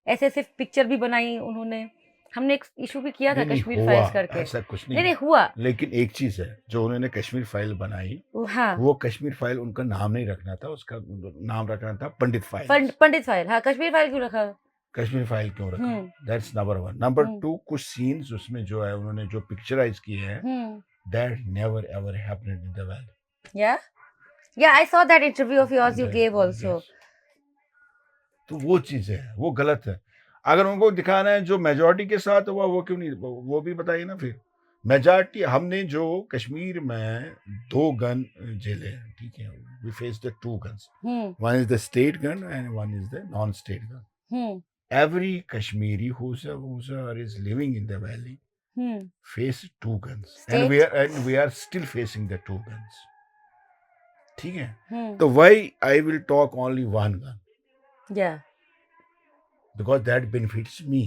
ऐसे ऐसे पिक्चर भी बनाई उन्होंने, हमने एक इशू भी किया था नहीं कश्मीर हुआ, फाइल्स करके। ऐसा कुछ नहीं नहीं। हुआ। लेकिन एक चीज है, जो उन्होंने कश्मीर फाइल बनाई, हाँ, वो कश्मीर फाइल उनका नाम नहीं रखना था, उसका नाम रखना था पंडित फाइल्स। पंडित फाइल, हाँ कश्मीर फाइल क्यों रखा? कश्मीर फाइल क्यों रखा? Hmm that's number one. Number hmm two, कुछ सीन्स उसमें जो है उन्होंने जो पिक्चराइज किए हैं, hmm that never ever happened in the valley. या I saw that interview of yours you gave also. तो वो चीज है, वो गलत है। अगर उनको दिखाना है जो मेजोरिटी के साथ हुआ, वो क्यों नहीं, वो भी बताइए ना फिर। मेजोरिटी, हमने जो कश्मीर में 2 गन झेले हैं, ठीक है, we face the 2 guns, one is the state gun and one is the non state gun. Every Kashmiri who's is living in the valley face 2 guns, and State? we are still facing the 2 guns. ठीक है, Hmm. तो why I will talk only 1 gun? Yeah. Because that benefits me,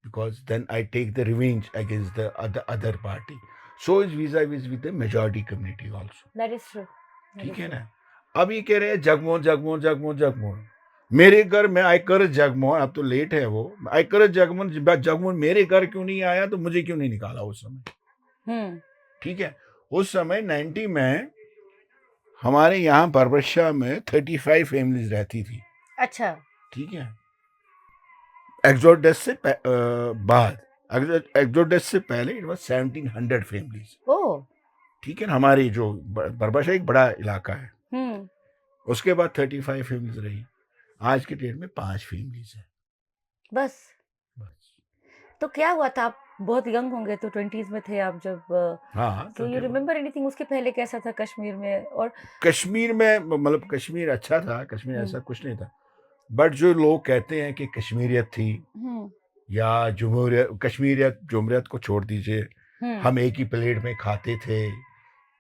because then I take the revenge against the other party. So is vis-a-vis with the majority community also. That is true. ठीक है ना। अब ये कह रहे हैं जगमोहन जगमोहन जगमोहन जगमोहन, मेरे घर में आयकर जगमोहन, अब तो लेट है वो, आयकर जगमोहन जगमोहन मेरे घर क्यों नहीं आया, तो मुझे क्यों नहीं निकाला उस समय? ठीक है, उस समय 90 में हमारे यहाँ बरबशाह में 35 फैमिलीज रहती थी। अच्छा। ठीक है, एक्सोडस से बाद, एक्सोडस से पहले इट वाज 1700 फैमिलीज। ओह। ठीक है ना, हमारी जो बरबशाह एक बड़ा इलाका है, उसके बाद 35 फैमिलीज रही। आज के डेट में 5 फैमिलीज है बस। तो क्या हुआ था, आप बहुत यंग होंगे, तो 20s में थे आप जब, हाँ, तो यू रिमेम्बर एनीथिंग उसके पहले कैसा था कश्मीर में? और कश्मीर में, मतलब कश्मीर अच्छा था, कश्मीर ऐसा कुछ नहीं था, बट जो लोग कहते हैं कि कश्मीरियत थी या जमहूरियत, कश्मीरियत जमहूरियत को छोड़ दीजिए, हम एक ही प्लेट में खाते थे,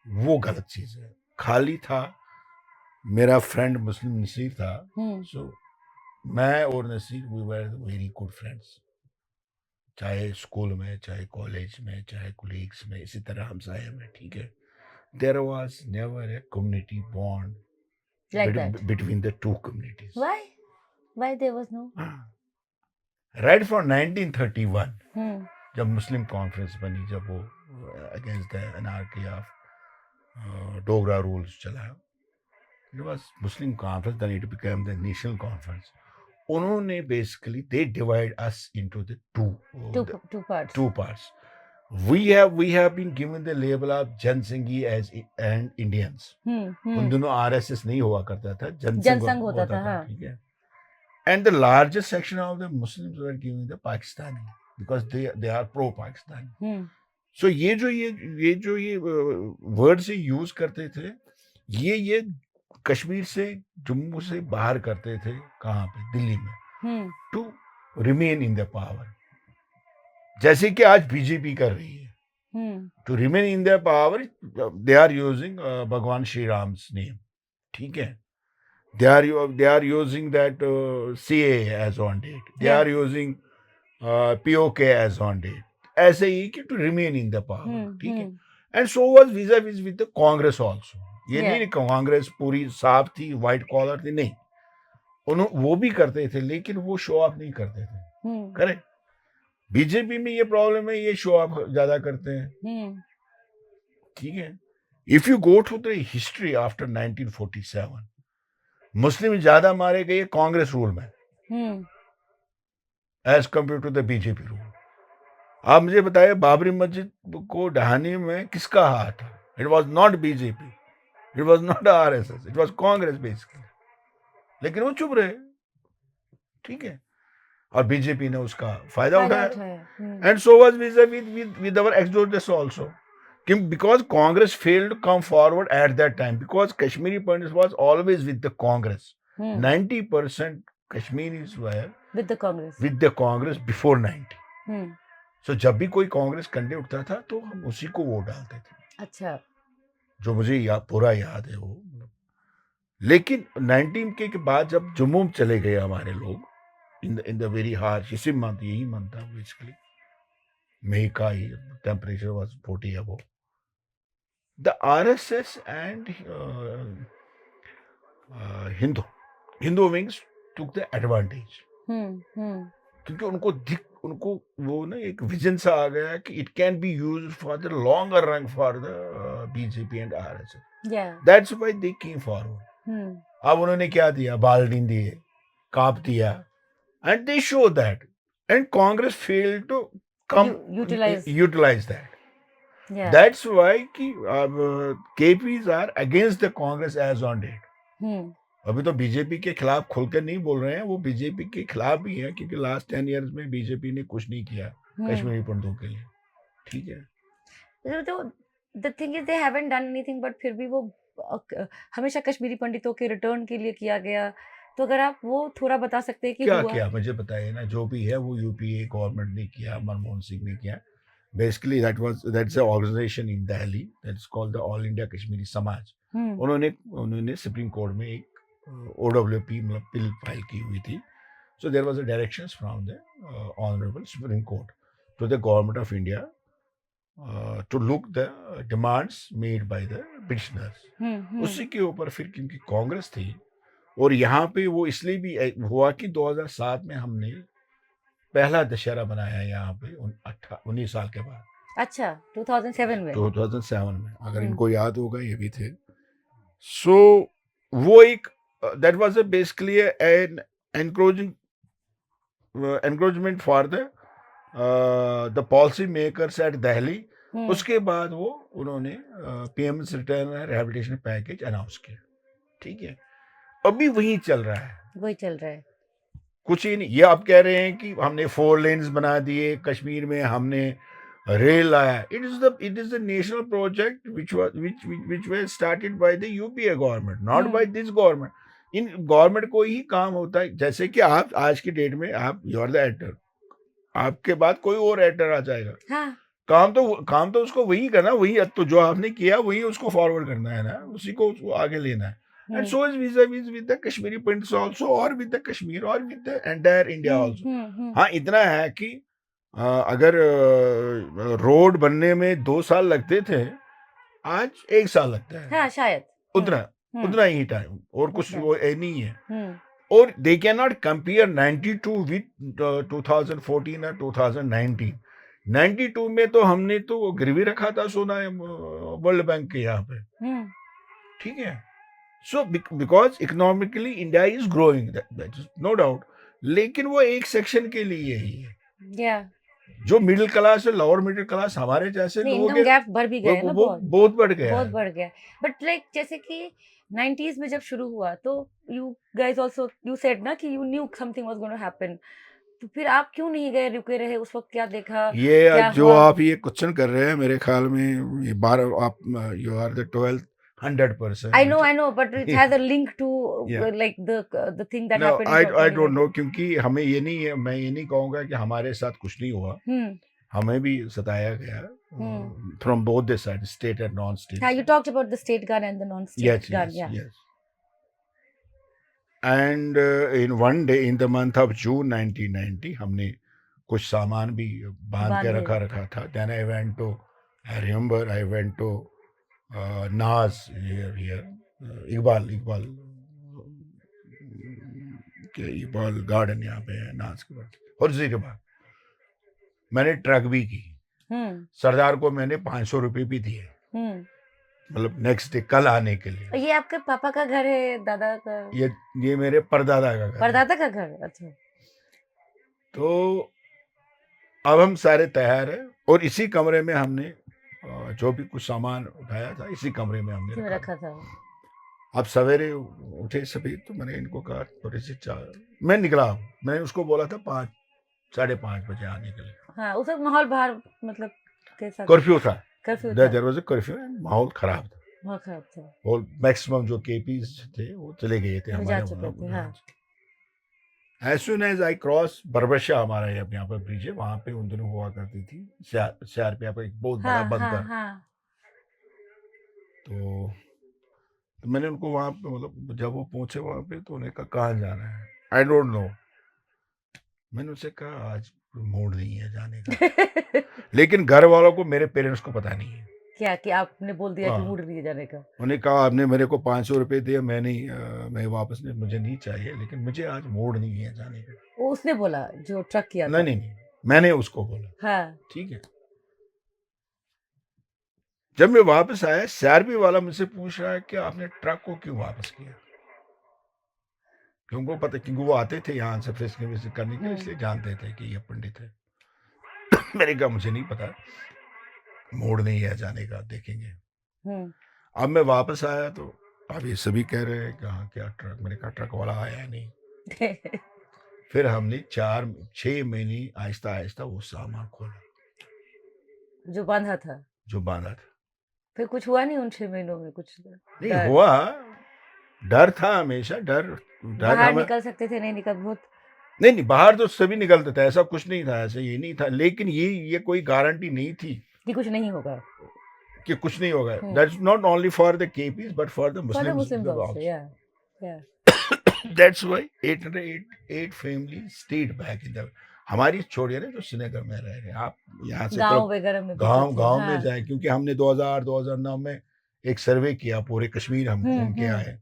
वो गलत चीज है। खाली था, मेरा फ्रेंड मुस्लिम नसीर था, सो मैं और Naseer we were very good friends, चाहे स्कूल में, चाहे कॉलेज में, चाहे कोलीग्स में, इसी तरह हम साए में। ठीक है, there was never a community bond like that. between the two communities. Why there was no? Right from 1931, जब मुस्लिम कॉन्फ्रेंस बनी, जब वो against the anarchy of Dogra rules चला, it was Muslim conference, then it became the national conference. उन्होंने basically they divide us into the two parts. We have been given the label of जनसंघी as and Indians. उन दोनों RSS नहीं हुआ करता था, जनसंघ होता था। हाँ. ठीक है, and the largest section of the Muslims were given the Pakistani, because they are pro Pakistani. So ये जो ये वर्ड से यूज करते थे, ये कश्मीर से, जम्मू से बाहर करते थे, कहाँ पे, दिल्ली में, to remain in the power, जैसे कि आज बीजेपी कर रही है। To remain in the power, they are using Bhagwan Shri Ram's name. ठीक है, they are using that CA as on date, they are using POK as on date, ऐसे ही कि to remain in the power. ठीक है, and so was vis-a-vis with the Congress also. ये नहीं कांग्रेस पूरी साफ थी, व्हाइट कॉलर थी, नहीं, उन्होंने वो भी करते थे, लेकिन वो शो ऑफ नहीं करते थे। करेक्ट, बीजेपी में ये प्रॉब्लम है, ये शो ऑफ ज्यादा करते हैं। ठीक है, if you go to the history after 1947, Muslim ज्यादा मारे गए कांग्रेस रूल में as compare to the BJP rule. आप मुझे बताइए, बाबरी मस्जिद को ढहाने में किसका हाथ था? It was not BJP, it was not RSS, it was Congress basically, लेकिन वो चुप रहे। ठीक है, और बीजेपी ने उसका फायदा उठाया, and so was with our exodus also, because Congress failed to come forward at that time, because Kashmiri Pandits was always with the Congress. 90% Kashmiris were with the Congress before 90. So जब भी कोई Congress candidate उठता था, तो हम उसी को vote डालते थे। अच्छा, जो मुझे पूरा याद है वो। लेकिन 19 के बाद जब जम्मू में चले गए हमारे लोग, इन द वेरी हार्श, इसी मंथ, यही मंथ था बेसिकली, मई का ही temperature was 40 above. The RSS and Hindu wings took the advantage. क्योंकि उनको वो ना एक विजन सा आ गया कि it can be used for the longer run for the BJP and RSS, that's why they came forward. अब उन्होंने क्या दिया, बाल्टीन दिए, काप दिया, and they show that, and Congress failed to come utilize that. That's why कि KPs are against the Congress as on date. अभी तो बीजेपी के खिलाफ खुलकर नहीं बोल रहे हैं, वो बीजेपी के खिलाफ भी है, क्योंकि लास्ट 10 इयर्स में बीजेपी ने कुछ नहीं किया कश्मीरी पंडितों के लिए, ठीक है। तो the thing is they haven't done anything, but फिर भी वो हमेशा कश्मीरी पंडितों के रिटर्न के लिए किया गया। तो अगर आप वो थोड़ा बता सकते हैं कि क्या किया, मुझे बताइए ना। जो भी है वो यूपीए गवर्नमेंट ने किया, मनमोहन सिंह ने किया। Basically that's an organization in Delhi that's called the All India Kashmiri Samaj. उन्होंने सुप्रीम कोर्ट में एक OWP मतलब बिल फाइल की हुई थी। So there was a directions from the Honorable Supreme Court to the Government of India to look the demands made by the petitioners. उसी के ऊपर फिर क्योंकि कांग्रेस थी और यहाँ पे वो इसलिए भी हुआ कि 2007 में हमने पहला दशहरा बनाया यहाँ पे 19 साल के बाद। अच्छा, 2007 में। 2007 में, अगर इनको याद होगा ये भी थे। सो वो एक that was basically an encouragement for the policy makers at Delhi. उसके बाद वो उन्होंने PM's return rehabilitation package announce किया, ठीक है। अभी वही चल रहा है, कुछ ही नहीं। ये आप कह रहे हैं कि हमने 4 लेन्स बना दिए कश्मीर में, हमने रेल लाया। It is the national project which was started by the UPA government, not by this government. इन गवर्नमेंट को ही काम होता है, जैसे कि आप आज की डेट में आप यू आर द एक्टर, आपके बाद कोई और एक्टर आ जाएगा। हाँ। काम तो उसको वही करना, वही तो जो आपने किया वही उसको फॉरवर्ड करना है ना, उसी को उसको आगे लेना है। And so is vis-a-vis with the Kashmiri Pandits also, or with the Kashmir, or with the entire India also. हाँ, इतना है कि अगर रोड बनने में 2 साल लगते थे, आज 1 साल लगता है। हाँ, शायद उतना ही टाइम, और कुछ वो नहीं है। और they cannot compare 92 with 2014 और 2019। 92 में तो हमने तो गिरवी रखा था सोना वर्ल्ड बैंक के यहाँ पे, ठीक है। So because economically India is growing, that is no doubt, लेकिन वो एक सेक्शन के लिए ही है। जो मिडिल क्लास है, लोअर मिडिल क्लास, हमारे जैसे लोग इनकम गैप बढ़ भी गया है ना, बहुत बढ़ गया। बट लाइक जैसे कि 90s में जब शुरू हुआ तो you guys also you said ना कि you knew something was going to happen, तो फिर आप क्यों नहीं गए, रुके रहे? उस वक्त क्या देखा? ये जो आप ये क्वेश्चन कर रहे हैं, मेरे ख्याल में ये 12 आप you are the 12th 100%. I know, but it has a link to like the thing that happened. I don't know, क्योंकि हमें ये नहीं है, मैं ये नहीं कहूँगा कि हमारे साथ कुछ नहीं हुआ, हमें भी सताया गया from both the sides, state and non-state. Yeah, you talked about the state gun and the non-state gun. Yes. And in one day in the month of June 1990, हमने कुछ सामान भी बांध के रखा था। Then I went to नाज Iqbal garden यहाँ पे है नाज के पास, और जीराबाग। मैंने ट्रक भी की, सरदार को मैंने 500 रुपए भी दिए, मतलब नेक्स्ट डे कल आने के लिए। ये आपके पापा का घर है, दादा का? ये मेरे परदादा का घर। अच्छा। तो अब हम सारे तैयार हैं, और इसी कमरे में हमने जो भी कुछ सामान उठाया था इसी कमरे में हमने रखा था। अब सवेरे उठे सभी, तो मैंने इनको कहा थोड़ी सी चाय, मैं निकला, मैंने उसको बोला था 5 साढ़े 5 बजे आने के लिए। हाँ, उस वक्त माहौल बाहर मतलब कैसा? कर्फ्यू था। देयर वाज अ कर्फ्यू, माहौल खराब था। और मैक्सिमम जो केपीज थे वो चले गए थे हमारे। As soon as I cross बरबशा, हमारा यहाँ पर ब्रिज है, वहाँ पे उन दिनों हुआ करती थी CRPF का एक बहुत बड़ा बंकर। तो मैंने उनको वहाँ पे, मतलब जब वो पहुंचे वहाँ पे, तो उन्हें कहा कहाँ जाना है? I don't know। मैंने उनसे कहा आज मूड नहीं है जाने का। लेकिन घर वालों को, मेरे पेरेंट्स को पता नहीं है। क्या कि आपने बोल दिया कि हाँ। मूड नहीं है जाने का? उन्हें कहा आपने मेरे को 500 रुपये दिए, मैं नहीं मैं वापस नहीं, मुझे नहीं चाहिए, लेकिन मुझे आज मूड नहीं है जाने का। वो उसने बोला जो ट्रक किया नहीं था? नहीं नहीं, मैंने उसको बोला, हाँ। ठीक है। जब मैं वापस आया, सीआरपी वाला मुझसे पूछ रहा है कि आपने ट्रक को क्यों वापस किया, क्योंकि उनको पता, क्योंकि वो आते थे यहाँ से फ्रिस्किंग विस्किंग करने के लिए, इसलिए जानते थे कि ये पंडित है। मैंने कहा मुझे नहीं पता, मूड नहीं है जाने का, देखेंगे। हम्म। अब मैं वापस आया तो अब ये सभी कह रहे हैं कि हाँ क्या ट्रक, मैंने कहा ट्रक वाला आया नहीं। फिर हमने 4-6 महीने आहिस्ता आहिस्ता वो सामान खोला जो बांधा था? जो बांधा था। फिर कुछ हुआ नहीं उन 6 महीनों में? कुछ नहीं डर? हुआ, डर था हमेशा, डर डर बाहर हमें। निकल सकते थे, नहीं निकल? बहुत नहीं नहीं, बाहर तो सभी निकलते थे, ऐसा कुछ नहीं था, ऐसा ये नहीं था, लेकिन ये कोई गारंटी नहीं थी कि कुछ नहीं होगा। कि कुछ नहीं होगा। Hmm. That's not only for the KPs but for the For the Muslims Muslims also, आल्सो। yeah, yeah. That's why 808 family stayed back in the, हमारी छोड़िए ना जो श्रीनगर में रह रहे हैं, आप यहाँ से गांव वगैरह में भी तो गांव थे, गांव हाँ। में जाए, क्योंकि हमने 2008-2009 में एक सर्वे किया पूरे कश्मीर, हम घूम के आए।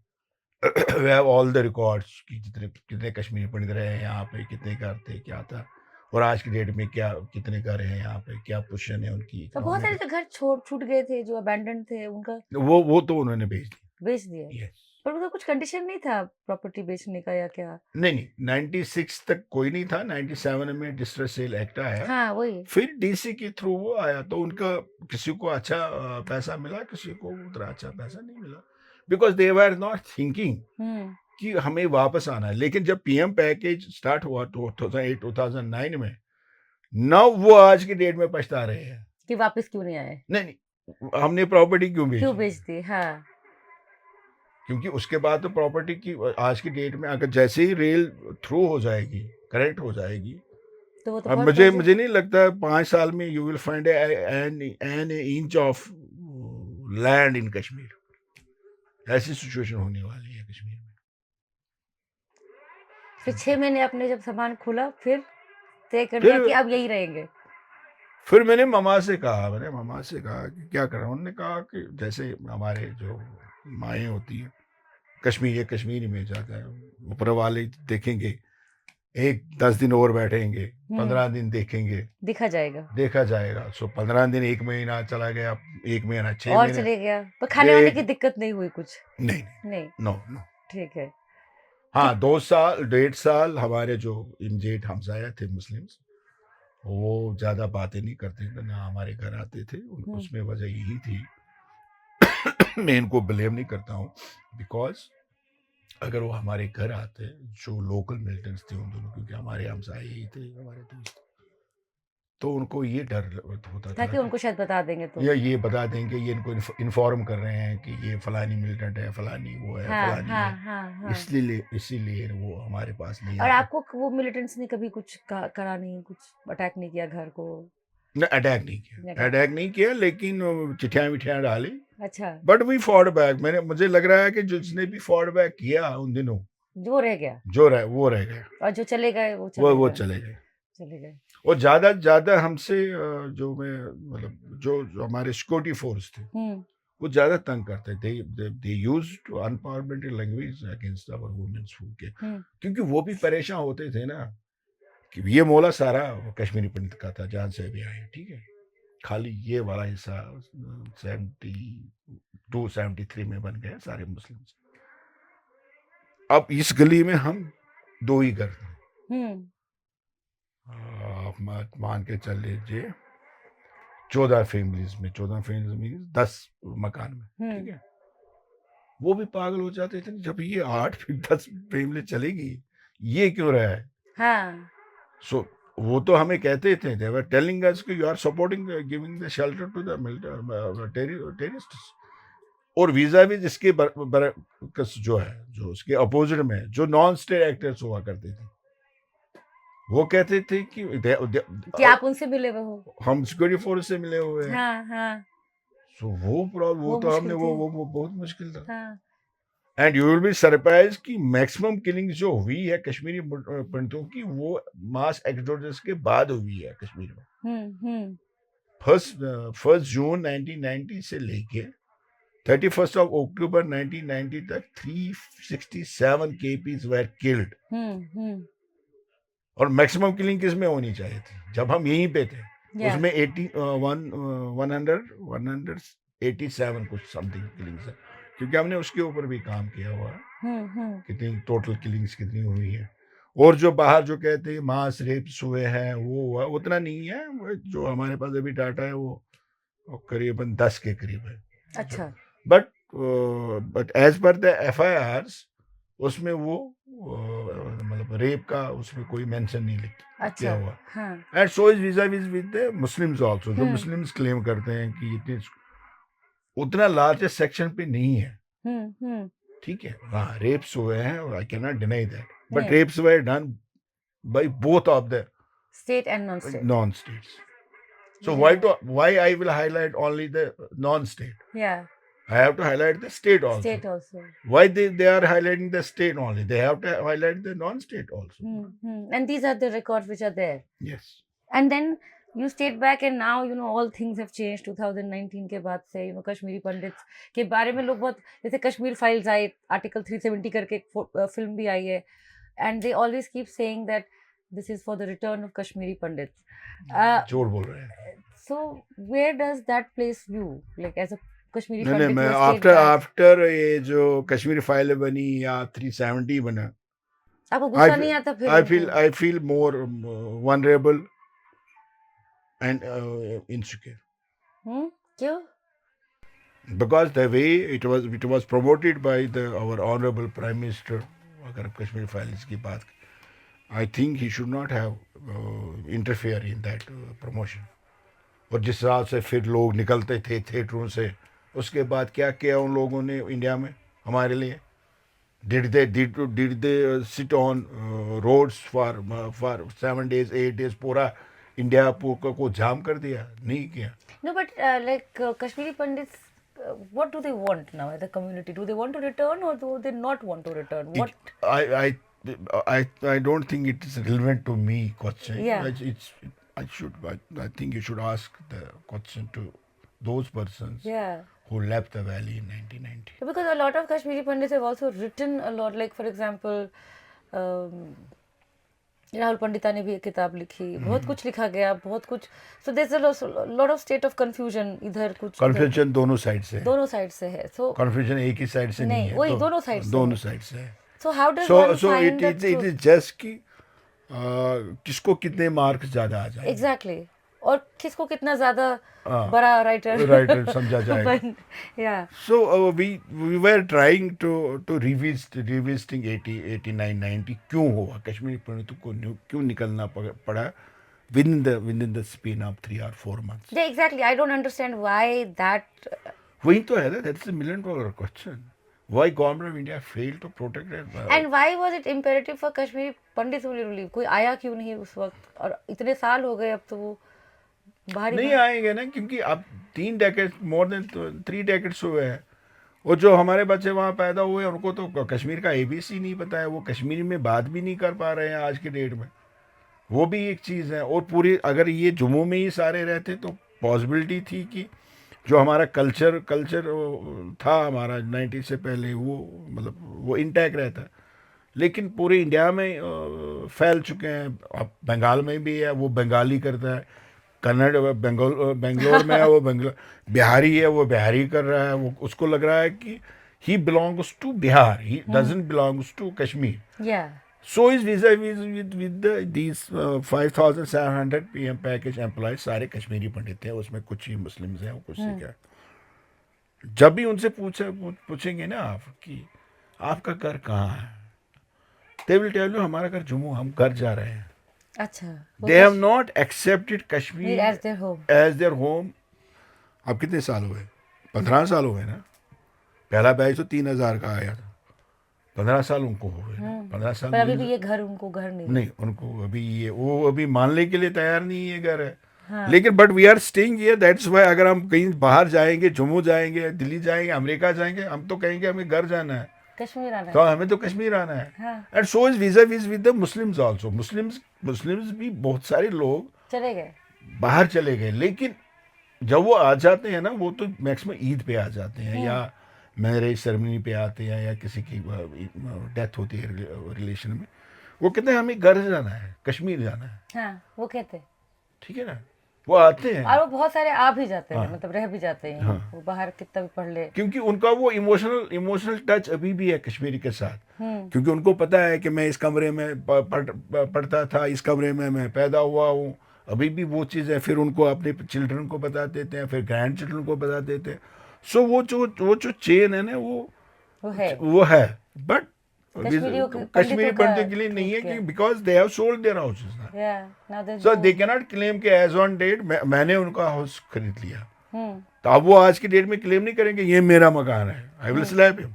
We have all the records कि कितने कश्मीरी पंडित रहे हैं यहाँ पे, कितने घर थे, क्या था, और आज की डेट में क्या कितने घर हैं यहाँ पे, क्या पोजीशन है उनकी तो बहुत सारे इकोनॉमिक। तो घर छूट गए थे जो अबैंडन थे, उनका वो तो उन्होंने बेच बेच दिया। दिया। यस। पर उनका कुछ कंडीशन नहीं था प्रॉपर्टी बेचने का या क्या? नहीं नहीं, 96 तक कोई नहीं था, 97 में डिस्ट्रेस सेल एक्ट आया, हाँ वही। फिर डीसी के थ्रू वो आया, तो उनका किसी को अच्छा पैसा मिला, किसी को उतना अच्छा पैसा नहीं मिला, because they were not thinking कि हमें वापस आना है। लेकिन जब पीएम पैकेज स्टार्ट हुआ 2008-2009 में, नौ वो आज की डेट में पछता रहे हैं कि वापस क्यों नहीं आए, नहीं नहीं, हमने प्रॉपर्टी क्यों क्यों बेची, बेच दी? हाँ। क्योंकि उसके बाद तो प्रॉपर्टी की आज की डेट में अगर जैसे ही रेल थ्रू हो जाएगी, करेक्ट हो जाएगी, तो वो तो अब बहुत मुझे नहीं लगता 5 साल में you will find an inch of land in Kashmir. ऐसी सिचुएशन होने वाली है कश्मीर में। फिर 6 महीने आपने जब सामान खोला, फिर तय कर फिर दिया कि अब यही रहेंगे? फिर मैंने मामा से कहा कि क्या करें। उन्होंने कहा कि जैसे हमारे जो माएँ होती हैं, कश्मीरी में जाता है, ऊपर वाले देखेंगे, 10 दिन और बैठेंगे, 15 दिन देखेंगे, देखा जाएगा। सो 15 दिन, 1 महीना चला गया, 1 महीना 6 और महीने। चले गया, पर खाने वाने की दिक्कत नहीं हुई कुछ? नहीं नहीं। नो। ठीक है। हाँ, 2 साल 1.5 साल हमारे जो इमीडिएट हमसाया थे मुस्लिम्स, वो ज़्यादा बातें नहीं करते थे, ना हमारे घर आते थे। उसमें वजह यही थी मैं इनको ब्लेम नहीं करता हूँ, बिकॉज अगर वो हमारे घर आते, जो लोकल मिलिटेंट्स थे उन दोनों, क्योंकि हमारे हमसाए ही थे, हमारे दोस्त, तो उनको ये डर होता था ताकि उनको शायद बता देंगे तो। ये बता देंगे, ये इनको इन्फॉर्म कर रहे हैं कि ये फलानी मिलिटेंट है, फलानी वो है, हाँ, फलानी हाँ, है, हाँ। इसीलिए वो हमारे पास नहीं और आते। आपको वो मिलिटेंट्स ने कभी कुछ करा नहीं, कुछ अटैक नहीं किया घर को? अटैक नहीं किया, लेकिन चिट्ठियाँ डाली। अच्छा। But we fought back. मुझे लग रहा है कि जिसने भी फॉर्ड बैक किया उन दिनों, जो रह गया, वो रह गया, और जो चले गए वो वो चले चले गए। गए। और ज्यादा हमसे जो मैं मतलब जो हमारे सिक्योरिटी फोर्स थे, वो ज्यादा तंग करते थे। They used unparliamentary language against our womens के, क्योंकि वो भी परेशान होते थे ना कि ये मोला सारा कश्मीरी पंडित का था, जहाँ से भी आए, ठीक है, खाली ये वाला हिस्सा 72-73 में बन गए सारे मुस्लिम्स। अब इस गली में हम 2 ही घर थे, आप मान के चल लीजिए 14 फैमिलीज में 10 मकान में, ठीक है। वो भी पागल हो जाते थे जब ये 8-10 फैमिली चलेगी, ये क्यों रहा है। हाँ। सो वो तो हमें कहते थे, they were telling us कि you are supporting giving the shelter to the terrorists। और वीजा भी जिसके जो है, जो उसके अपोजिट में जो नॉन स्टेट एक्टर्स हुआ करते थे, वो कहते थे कि आप उनसे मिले हुए हो, हम सिक्योरिटी फोर्स से मिले हुए हैं। हाँ। सो वो तो हमने वो बहुत मुश्किल था। हाँ। And you will be surprise कि मैक्सिमम किलिंग जो हुई है कश्मीरी पंडितों की, वो मास एक्सोडस के बाद हुई है कश्मीर में। फर्स्ट जून 1990 से लेके 31st of October 1990 तक 367 KPs were killed. और मैक्सिमम किलिंग किस में होनी चाहिए थी जब हम यहीं पे थे? Yeah. उसमें 187 कुछ समथिंग किलिंग्स है, क्योंकि हमने उसके ऊपर भी काम किया हुआ है कितनी टोटल किलिंग्स कितनी हुई है। और जो बाहर जो कहते हैं मास रेप्स हुए हैं वो हुआ, उतना नहीं है। वो जो हमारे पास अभी डाटा है वो करीबन 10 के करीब है। अच्छा। But as per the FIRs उसमें वो मतलब रेप का उसमें कोई मेंशन नहीं किया अच्छा। हुआ। हाँ। And so is vis-a-vis with the Muslims also. जो मुस्लिम्स क्लेम करते हैं कि इतने उतना लार्जेस्ट सेक्शन पे नहीं है। ठीक है, हाँ रेप्स हुए हैं, I can not deny that, but नहीं। Rapes were done by both of the State and non-state. non-states. So Yeah. why I will highlight only the non-state? Yeah. I have to highlight the state also. State also. Why they are highlighting the state only? They have to highlight the non-state also. And these are the records which are there. Yes. And then you stayed back and now all things have changed 2019 के बाद से Kashmiri pandits के बारे में लोग बहुत, जैसे Kashmir files आई, article 370 करके फिल्म भी आई है, and they always keep saying that this is for the return of Kashmiri Pandits. झूठ बोल रहे हैं। So where does that place you, like as a Kashmiri नहीं Pandit? मैं who stayed back? आफ्टर ये जो कश्मीर फाइल बनी या 370 बना, आपको गुस्सा नहीं आता फिर? I feel more vulnerable and insecure. क्यों? Because the way it was promoted by our honorable Prime Minister, अगर कश्मीर फाइल्स की बात, I think he should not have interfere in that promotion. और जिस हिसाब से फिर लोग निकलते थे थिएटरों से, उसके बाद क्या किया उन लोगों ने इंडिया में हमारे लिए? Did they sit on roads for 7 days 8 days पूरा इंडिया को जाम कर दिया? नहीं किया। No, but Kashmiri Pandits, what do they want now as a community? Do they want to return or do they not want to return? What? I don't think it is relevant to me question. Yeah. I think you should ask the question to those persons Yeah. who left the valley in 1990. Because a lot of Kashmiri Pandits have also written a lot, like for example, Rahul Pandita ने भी एक किताब लिखी, बहुत कुछ लिखा गया, बहुत कुछ. So there's a lot of state of confusion, इधर कुछ Confusion दोनों साइड से है. दोनों साइड से है. So Confusion एक ही साइड से नहीं है. वही दोनों साइड से. दोनों साइड से है. So how does one find that it is just कि किसको कितने मार्क्स ज्यादा आ जाए. Exactly. और किसको कितना ज्यादा बड़ा राइटर समझा जाएगा. Yeah. So we were trying to revisiting 89 90 क्यों हुआ कश्मीरी पंडितों को क्यों निकलना पड़ा within the span of 3 or 4 months. Yeah, exactly. I don't understand why that. वही तो है ना. That's $1 million question. Why government of India failed to protect it? And why was it imperative for Kashmiri Pandits to leave? कोई आया क्यों नहीं उस वक्त? और इतने साल हो गए अब तो वो नहीं आएंगे ना, क्योंकि अब 3 decades, more than 3 decades हुए हैं. और जो हमारे बच्चे वहाँ पैदा हुए उनको तो कश्मीर का ABC नहीं पता है, वो कश्मीरी में बात भी नहीं कर पा रहे हैं आज के डेट में. वो भी एक चीज़ है. और पूरी अगर ये जम्मू में ही सारे रहते तो पॉसिबिलिटी थी कि जो हमारा कल्चर था हमारा 90 से पहले वो मतलब वो इंटैक्ट रहता. लेकिन पूरे इंडिया में फैल चुके हैं. अब बंगाल में भी है, वो बंगाली करता है. कन्नड़ बेंगलोर में है, वो बिहारी है, वो बिहारी कर रहा है. वो उसको लग रहा है कि he belongs to Bihar, he doesn't belongs to Kashmir. So is vis-a-vis with these 5,700 PM package employees सारे कश्मीरी पंडित हैं, उसमें कुछ ही मुस्लिम्स हैं, कुछ से क्या. जब भी उनसे पूछेंगे ना आप कि आपका घर कहाँ है, they will tell you हमारा घर जम्मू, हम घर जा रहे हैं. अच्छा. They have not accepted Kashmir as their home. अब कितने साल हुए? 15 साल हुए ना. पहला बैच तो 3,000 का आया था. 15 साल उनको हो गए. 15 साल. पर अभी भी ये घर उनको घर नहीं उनको अभी ये वो अभी मानने के लिए तैयार नहीं है घर है. हाँ. लेकिन but we are staying here. That's why अगर हम कहीं बाहर जाएंगे, जम्मू जाएंगे, दिल्ली जाएंगे, अमेरिका जाएंगे, हम तो कहेंगे हमें घर जाना है, कश्मीर आना है, तो हमें तो कश्मीर आना है. And so is vis-a-vis with the Muslims also. Muslims भी बहुत सारे लोग चले गए, बाहर चले गए. लेकिन जब वो आ जाते हैं ना, वो तो मैक्सिमम ईद पे आ जाते हैं या मैरिज सेरेमनी पे आते हैं या किसी की डेथ होती है रिलेशन में, वो कहते हैं हमें घर जाना है, कश्मीर जाना है, हाँ, वो कहते हैं। ठीक है ना, वो आते और हैं। वो बहुत सारे आ भी जाते हैं, हाँ मतलब रह भी जाते हैं, हाँ, वो बाहर कितना भी पढ़ ले। क्योंकि उनका वो इमोशनल टच अभी भी है कश्मीरी के साथ, हम्म। क्योंकि उनको पता है कि मैं इस कमरे में पढ़ता था, इस कमरे में मैं पैदा हुआ हूँ, अभी भी वो चीज़ है। फिर उनको अपने चिल्ड्रन को बता देते हैं, फिर ग्रैंड चिल्ड्रन को बता देते हैं। सो वो जो चेन है ना, वो है वो है। बट कश्मीरियों कश्मीरी पंडितों का पंडित के लिए नहीं है, टूट गया। कि because they have sold their houses ना, या now there so no. They can not claim कि एज ऑन डेट मैंने उनका हाउस खरीद लिया। हम्म। तो अब वो आज की डेट में क्लेम नहीं करेंगे ये मेरा मकान है, आई विल स्लैप हिम,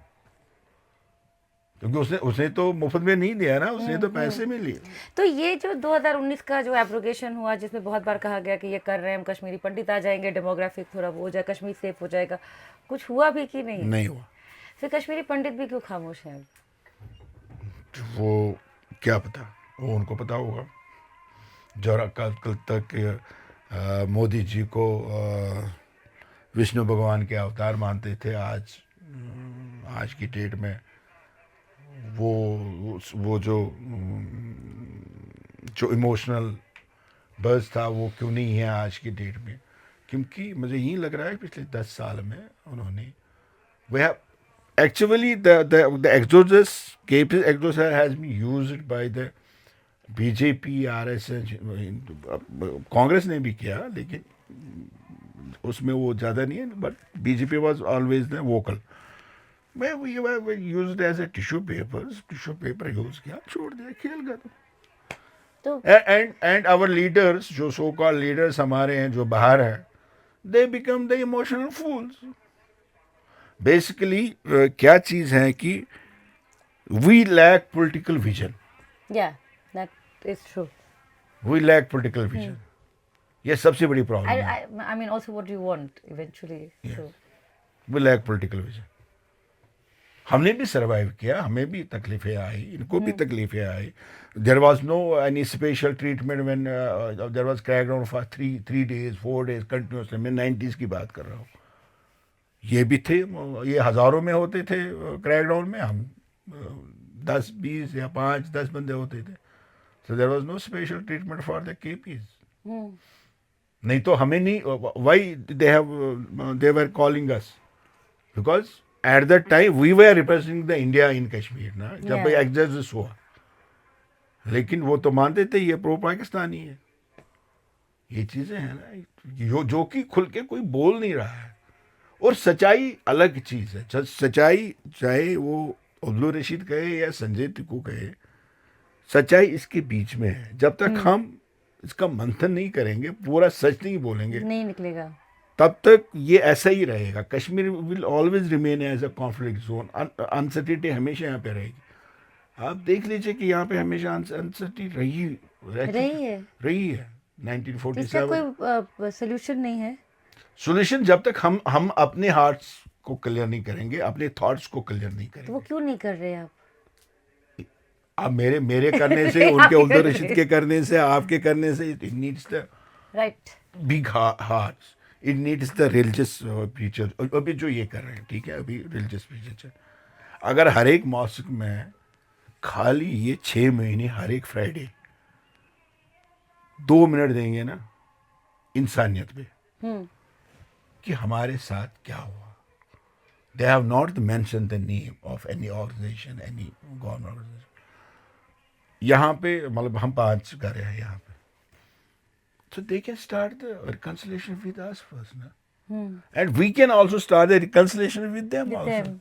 क्योंकि उसने उसने तो मुफ्त में नहीं दिया ना, उसने तो पैसे में लिए। तो ये जो 2019 का जो एप्लीकेशन हुआ, जिसमें बहुत बार कहा गया कि ये कर रहे हैं हम, कश्मीरी पंडित आ जाएंगे, डेमोग्राफिक थोड़ा वो हो जाए, कश्मीर सेफ हो जाएगा, कुछ हुआ भी कि नहीं? नहीं हुआ। फिर कश्मीरी पंडित भी क्यों खामोश हैं अब? वो क्या पता, वो उनको पता होगा। जरा कल तक मोदी जी को विष्णु भगवान के अवतार मानते थे, आज की डेट में वो जो इमोशनल बज़ था वो क्यों नहीं है आज की डेट में? क्योंकि मुझे यही लग रहा है कि पिछले 10 साल में उन्होंने वह actually the exodus capital exodus has been used by the BJP RSS, Congress ने भी किया, लेकिन उसमें वो ज़्यादा नहीं है, but BJP was always the vocal. मैं वो used as a tissue paper use किया, छोड़ दिया, खेल गया। तो एंड आवर लीडर्स, जो सो कॉल्ड लीडर्स हमारे हैं जो बाहर हैं, they become the emotional fools. Basically क्या चीज़ है कि वी लैक पॉलिटिकल विजन, या that is true. We lack political vision, ये सबसे बड़ी प्रॉब्लम है। I mean also what you want eventually. So we lack political vision. हमने भी सर्वाइव किया, हमें भी तकलीफें आई, इनको भी तकलीफें आई। There was no any special treatment when there was crackdown for 3 days 4 days continuously. मैं 90s की बात कर रहा हूँ। ये भी थे, ये हज़ारों में होते थे क्रैकडाउन में, हम 10-20 या 5-10 बंदे होते थे। So there was no special treatment for the KPs. नहीं तो हमें नहीं, why they were calling us, because at that time we were representing the India in Kashmir ना, जब Yeah. एग्जस्ट हुआ। लेकिन वो तो मानते थे ये प्रो पाकिस्तानी है। ये चीज़ें हैं ना, जो कि खुल के कोई बोल नहीं रहा है। और सच्चाई अलग चीज़ है। सच्चाई, चाहे वो अब्दुल रशीद कहे या संजय तिक्कू कहे, सच्चाई इसके बीच में है। जब तक हम इसका मंथन नहीं करेंगे, पूरा सच नहीं बोलेंगे, नहीं निकलेगा। तब तक ये ऐसा ही रहेगा। Kashmir will always remain as a conflict zone. Uncertainty हमेशा यहाँ पे रहेगी। आप देख लीजिए कि यहाँ पे हमेशा अनसर्टिनिटी रही है तो इसका 1947। कोई सोल्यूशन नहीं है? सोल्यूशन जब तक हम अपने हार्ट्स को क्लियर नहीं करेंगे, अपने थॉट्स को क्लियर नहीं तो वो करेंगे। क्यों नहीं कर रहे आप? अब मेरे करने से, उनके अब्दुल रशीद के करने से, आपके करने से, it needs the right. Big hearts, it needs the religious preacher. अभी जो ये कर रहे हैं, ठीक है, अभी रिलीजियस प्रीचर, अगर हर एक मॉस्क में खाली ये 6 महीने हर एक फ्राइडे 2 मिनट देंगे ना इंसानियत पे, कि हमारे साथ क्या हुआ। They have not mention the name of any organisation, any government organisation. यहाँ पे मतलब हम 5 घर हैं यहाँ पे, so they can start the reconciliation with us first, na? And we can also start the reconciliation with them also.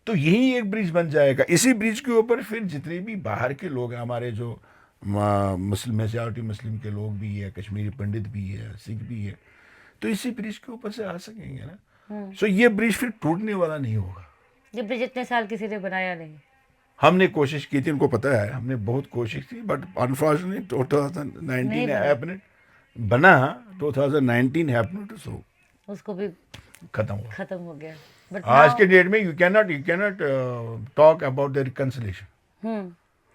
तो यही एक ब्रिज बन जाएगा। इसी ब्रिज के ऊपर फिर जितने भी बाहर के लोग हैं, हमारे जो मुस्लिम मेजॉरिटी मुस्लिम के लोग भी है, कश्मीरी पंडित भी है, सिख भी है, तो इसी ब्रिज के ऊपर से आ सकेंगे ना। सो ये ब्रिज फिर टूटने वाला नहीं होगा। ये ब्रिज इतने साल किसी ने बनाया नहीं। हमने कोशिश की थी, उनको पता है, हमने बहुत कोशिश की, बट अनफॉर्चुनेटली 2019 हैपेंड, बना 2019 हैपेंड, सो उसको भी खत्म हो गया। बट आज के डेट में you cannot talk about the reconciliation.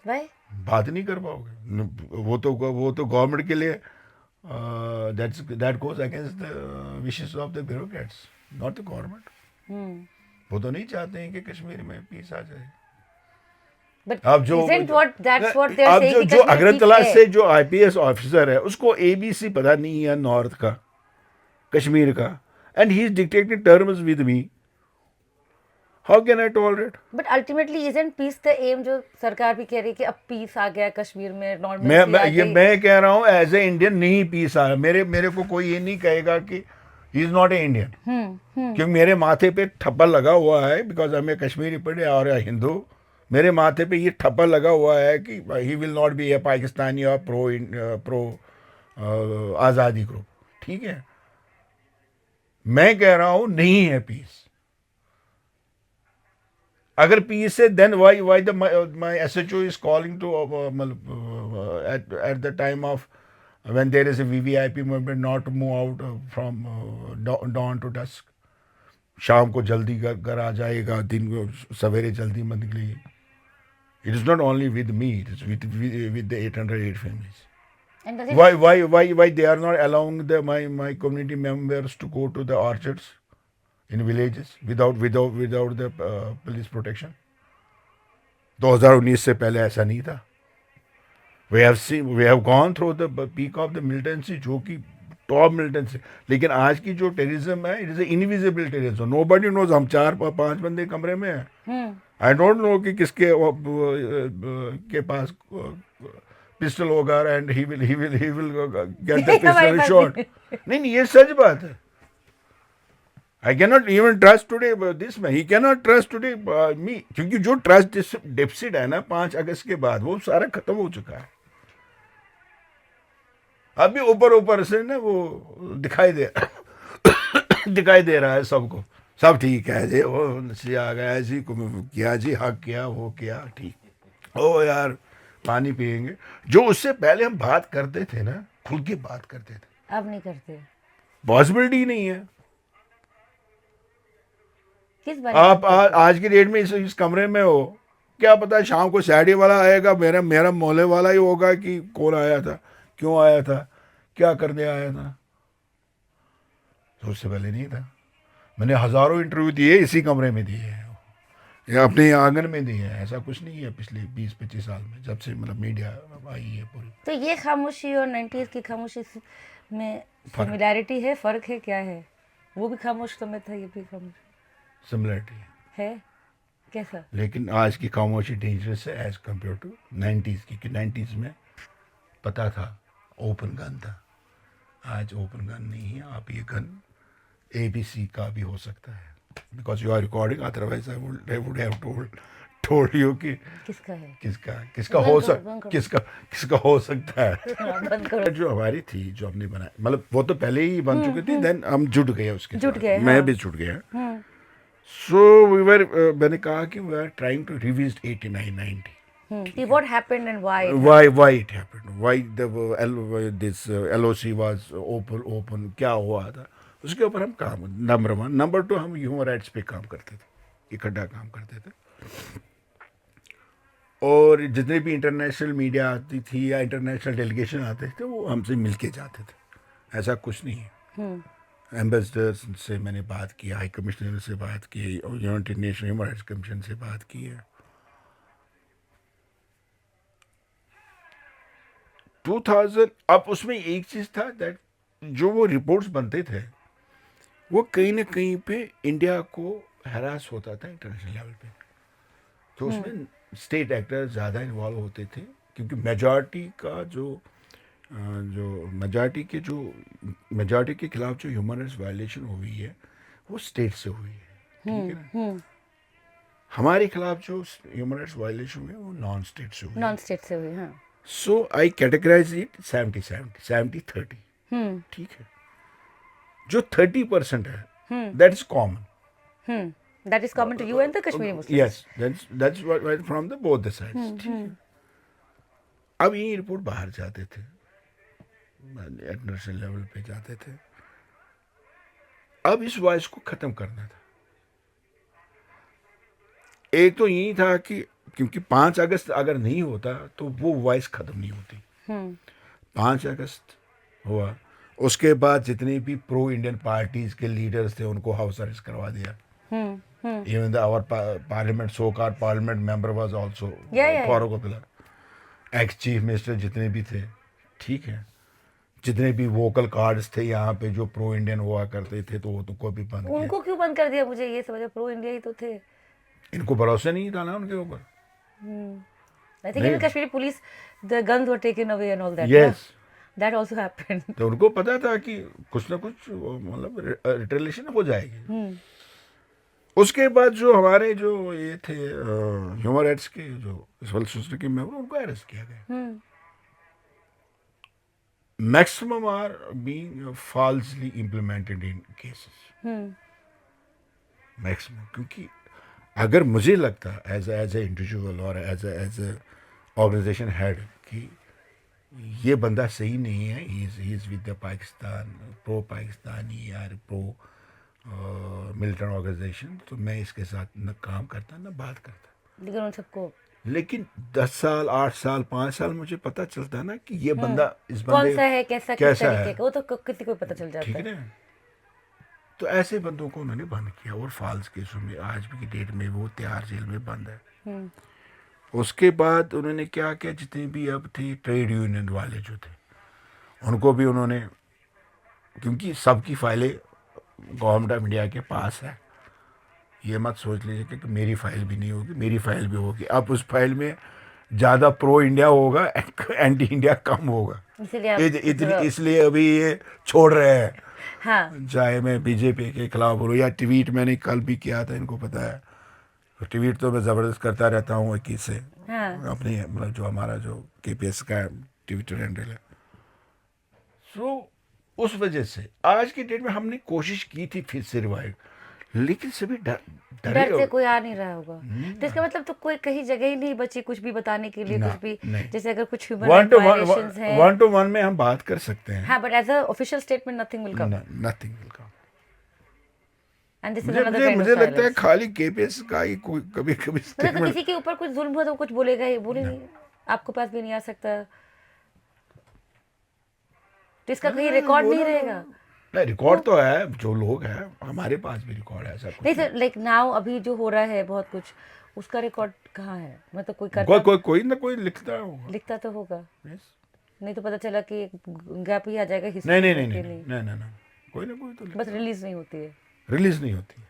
Why? बात नहीं कर पाओगे। वो तो गवर्नमेंट के लिए that goes against the wishes of the bureaucrats, not the government. वो तो नहीं चाहते हैं कि कश्मीर में पीस आ जाए. But अब जो isn't what that's what they're अब saying जो कि जो कश्मीर अगरतला peace से है. जो आईपीएस ऑफिसर है उसको एबीसी पता नहीं है नॉर्थ का, कश्मीर का, and he is dictating terms with me. How can I tolerate? But ultimately isn't peace the aim जो सरकार भी कह रही है कि अब peace आ गया कश्मीर में, मैं normalcy मैं आ ये गई. मैं कह रहा हूँ एज ए इंडियन नहीं पीस आ रहा. मेरे को कोई ये नहीं कहेगा कि he is not a Indian, क्योंकि मेरे माथे पे ठप्पा लगा हुआ है, बिकॉज मैं कश्मीरी पढ़े और हिंदू. मेरे माथे पे ये ठप्पा लगा हुआ है कि ही विल नॉट बी ए पाकिस्तानी और प्रो आज़ादी ग्रुप. ठीक है, मैं कह रहा हूँ नहीं है पीस. अगर पीस है then why the my SHO is calling to at the time of when there is a VVIP movement not to move out from dawn to dusk. शाम को जल्दी घर आ जाएगा, दिन को सवेरे जल्दी मत निकलिए. It is not only with me, it is with the 808 families. And does it Why they are not allowing my community members to go to the orchards in villages without the police protection? 2019 से पहले ऐसा नहीं था. We have gone through the peak of the militancy, जो कि top militancy. लेकिन आज की जो टेररिज्म है, it is an invisible terrorism. Nobody knows. हम 4-5 बंदे कमरे में हैं. I don't know कि किसके के पास पिस्टल होगा and he will get the pistol shot. नहीं, ये सच बात है. I cannot even trust today this man. He cannot trust today me. क्योंकि जो ट्रस्ट डेफिसिट है ना 5 अगस्त के बाद, वो सारा खत्म हो चुका है. अभी ऊपर से ना वो दिखाई दे रहा है सबको. सब ठीक है जी, वो आ गया जी, किया जी, हक किया, वो किया, ठीक. ओ यार पानी पियेंगे. जो उससे पहले हम बात करते थे ना, खुल के बात करते थे, अब नहीं करते. पॉसिबिलिटी नहीं है. किस बारे आप आज की डेट में इस कमरे में हो, क्या पता शाम को सैडी वाला आएगा, मेरा मोहल्ले वाला ही होगा कि कौन आया था, क्यों आया था, क्या करने आया था. तो उससे पहले नहीं था. मैंने हजारों इंटरव्यू दिए, इसी कमरे में दिए हैं, या अपने आंगन में दिए हैं. ऐसा कुछ नहीं है पिछले 20-25 साल में, जब से मतलब मीडिया आई है पूरी. तो ये खामोशी और 90s की खामोशी में सिमिलैरिटी है, फर्क है, क्या है? वो भी खामोश समय था, ये भी खामोश. सिमिलरिटी है कैसा? लेकिन आज की खामोशी डेंजरस है एज कम्पेयर टू 90s की, कि 90s में पता था, ओपन गन था. आज ओपन गन नहीं है. आप ये गन ABC का भी हो सकता है, because you are recording, otherwise I would have told you कि किसका है, किसका हो सकता है. बंद करो. जो हमारी थी, जो हमने बनाई, मतलब वो तो पहले ही बन चुकी थी, देन हम जुट गए उसके जुट साथ. गए, मैं हाँ. भी जुट गया. सो मैंने कहा कि we are trying to revisit 89-90. What happened and why? Why it happened? Why this LOC was open? क्या हुआ था? उसके ऊपर हम काम, नंबर 1. नंबर 2, हम ह्यूमन राइट्स पे काम करते थे, इकट्ठा काम करते थे. और जितने भी इंटरनेशनल मीडिया आती थी या इंटरनेशनल डेलीगेशन आते थे, वो हमसे मिल के जाते थे. ऐसा कुछ नहीं है. एम्बेसडर्स से मैंने बात की, हाई कमिश्नर से बात की, और United nation human rights commission से बात की है. 2000. अब उसमें एक चीज़ था दैट जो वो रिपोर्ट्स बनते थे, वो कहीं ना कहीं पे इंडिया को हरास होता था इंटरनेशनल लेवल पे. तो उसमें स्टेट एक्टर्स ज़्यादा इन्वॉल्व होते थे, क्योंकि मेजॉरिटी के खिलाफ जो ह्यूमन राइट्स वायलेशन हुई है, वो स्टेट से हुई है. ठीक है ना. हमारे खिलाफ जो ह्यूमन राइट्स वायलेशन हुए, वो नॉन स्टेट से हुई. हाँ. So I categorize it 70-30. ठीक है. जो 30% है, that is common. That is common to you and the Kashmiri Muslims. Yes, that's what from the both the sides. ठीक है. अब ये रिपोर्ट बाहर जाते थे, इंटरनेशनल लेवल पे जाते थे. अब इस वॉइस को खत्म करना था. एक तो यही था कि क्योंकि 5 अगस्त अगर नहीं होता तो वो वॉइस खत्म नहीं होती. 5 अगस्त हुआ। उसके बाद जितनी भी प्रो इंडियन पार्टीज के लीडर्स थे उनको हाउस अरेस्ट करवा दिया। Even our parliament so car parliament member was also Yeah. Farooq Abdullah, ex chief minister जितने भी थे, ठीक है, जितने भी वोकल कार्ड्स थे यहाँ पे जो प्रो इंडियन हुआ करते थे तो वो तुमको भी बंद किया। उनको क्यों बंद कर दिया? मुझे ये समझ, प्रो इंडिया ही तो थे। इनको भरोसा नहीं था ना उनके ऊपर। I think नहीं। even Kashmiri police, the guns were taken away and all that. Yes. That also happened. तो उनको पता था कि कुछ ना कुछ मतलब रिटेलिएशन हो जाएगी। उसके बाद जो हमारे जो ये थे ह्यूमन राइट्स के जो सिविल सोसाइटी के मेंबर उनको अरेस्ट किया गया। Maximum are being falsely implemented in cases, maximum. क्योंकि अगर मुझे लगता एज ए इंडिविजुअल और एज ए ऑर्गेनाइजेशन हेड कि ये बंदा सही नहीं है, he is with the Pakistan, pro Pakistani या प्रो मिलिटेंट ऑर्गेनाइजेशन, तो मैं इसके साथ न काम करता न बात करता। लेकिन उन सबको, लेकिन 10 साल 8 साल 5 साल मुझे पता चलता ना कि ये बंदा इस कौन बंदे सा है, कैसा किस कैसा तरीके है, का, वो तो किसी को पता चल जाता ठीक है। है ना। तो ऐसे बंदों को उन्होंने बंद किया और फॉल्स केसों में आज भी की डेट में वो तिहाड़ जेल में बंद है। उसके बाद उन्होंने क्या किया, जितने भी अब थे ट्रेड यूनियन वाले जो थे उनको भी उन्होंने, क्योंकि सबकी फाइलें गवर्नमेंट ऑफ इंडिया के पास है, ये मत सोच लीजिए कि मेरी फाइल भी नहीं होगी, मेरी फाइल भी होगी। अब उस फाइल में ज़्यादा प्रो इंडिया होगा, एंटी इंडिया कम होगा, इसलिए अभी ये छोड़ रहे हैं। हाँ। चाहे मैं बीजेपी के खिलाफ बोलूँ या ट्वीट मैंने कल भी किया था, इनको पता है, ट्वीट तो मैं ज़बरदस्त करता रहता हूँ 21 से। अपनी मतलब जो हमारा जो KPS का ट्विटर हैंडल है। सो उस वजह से आज की डेट में हमने कोशिश की थी फिर से रिवाइव, लेकिन सभी डर से कोई आ नहीं रहा होगा। तो इसका मतलब तो कोई कहीं जगह ही नहीं बची कुछ भी बताने के लिए, कुछ भी। जैसे अगर कुछ ह्यूमन राइट वायलेशंस है, 1-to-1 में हम बात कर सकते हैं। हाँ, but as a official statement nothing will come. Nothing will come. And this is another kind of मुझे लगता है साइलेंस। खाली KPS का ही कोई कभी कभी मतलब तो किसी के ऊपर कुछ जुल्म हुआ तो कुछ बोलेगा ही, बोले नहीं, आपके पास भी नहीं आ सकता, तो इसका कहीं रिकॉर्ड नहीं रहेगा। नहीं, रिकॉर्ड तो है, जो लोग हैं हमारे पास भी रिकॉर्ड है, ऐसा कुछ नहीं सर, लाइक नाउ अभी जो हो रहा है बहुत कुछ, उसका रिकॉर्ड कहाँ है? मतलब कोई करता, कोई ना कोई लिखता होगा। लिखता तो होगा। Yes. नहीं तो पता चला कि गैप ही आ जाएगा हिस्ट्री नहीं में नहीं कि नहीं नहीं नहीं नहीं, कोई ना कोई तो बस रिलीज नहीं होती है। रिलीज नहीं होती।